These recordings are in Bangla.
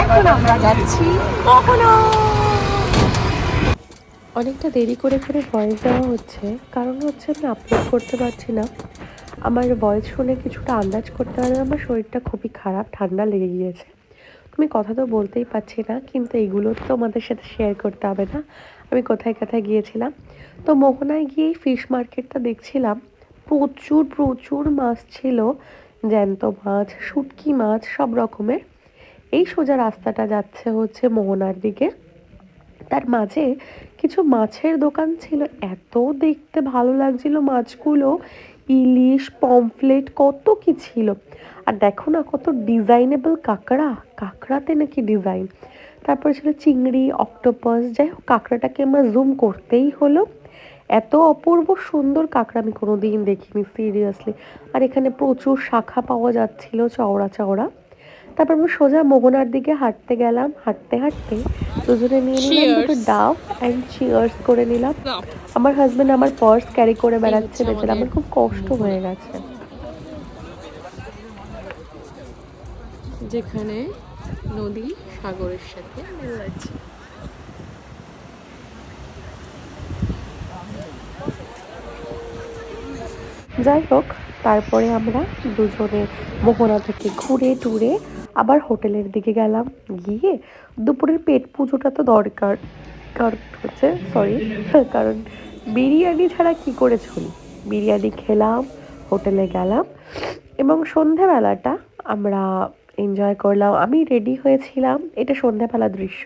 এখন আমরা যাচ্ছি মোহনা। অনেকটা দেরি করে করে ভয়েস দেওয়া হচ্ছে, কারণ হচ্ছে আমি আপলোড করতে পারছি না। আমার ভয়েস শুনে কিছুটা আন্দাজ করতে পারবে আমার শরীরটা খুবই খারাপ, ঠান্ডা লেগে গিয়েছে। তুমি কথা তো বলতেই পারছি না, কিন্তু এইগুলো তো আমাদের সাথে শেয়ার করতে হবে না আমি কোথায় কোথায় গিয়েছিলাম। তো মোহনায় গিয়ে ফিশ মার্কেটটা দেখছিলাম, প্রচুর প্রচুর মাছ ছিল, জ্যান্ত মাছ, শুটকি মাছ, সব রকমের। এই সোজা রাস্তাটা যাচ্ছে হচ্ছে মোহনার দিকে, তার মাঝে কিছু মাছের দোকান ছিল, এত দেখতে ভালো লাগছিল মাছগুলো, ইলিশ, পমফ্লেট, কত কি ছিল। আর দেখো না কত ডিজাইনেবল কাঁকড়া, কাঁকড়াতে নাকি ডিজাইন। তারপরে ছিল চিংড়ি, অক্টোপাস, যাই হোক কাঁকড়াটাকে আমার জুম করতেই হলো। এত অপূর্ব সুন্দর কাঁকড়া আমি কোনোদিন দেখিনি সিরিয়াসলি। আর এখানে প্রচুর শাখা পাওয়া যাচ্ছিল, চওড়া চওড়া। তারপর আমি সোজা মোহনার দিকে হাঁটতে গেলাম, হাঁটতে হাঁটতে দুজনে নিয়ে নিলাম দুটো চিয়ার্স। ডাব অ্যান্ড চিয়ার্স করে নিলাম। আমার হাজবেন্ড আমার পার্স ক্যারি করে এই বেড়াচ্ছে, হচ্ছে বেচারা আমাদের আমার খুব কষ্ট মোহনা, হয়ে গেছে। যেখানে নদী সাগরের সাথে মিলেছে। যাই হোক, তারপরে আমরা দুজনে মোহনা থেকে ঘুরে টুরে আবার হোটেলের দিকে গেলাম। গিয়ে দুপুরের পেট পুজোটা তো দরকার, কারণ হচ্ছে সরি কারণ বিরিয়ানি ছাড়া কি করে চলি। বিরিয়ানি খেলাম, হোটেলে গেলাম, এবং সন্ধেবেলাটা আমরা এনজয় করলাম। আমি রেডি হয়েছিলাম, এটা সন্ধ্যাবেলা দৃশ্য।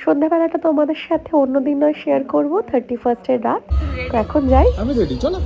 সন্ধ্যাবেলাটা তোমাদের সাথে অন্যদিন নয় শেয়ার করবো, 31st রাত। তো এখন যাই। আমি রেডি, চলো।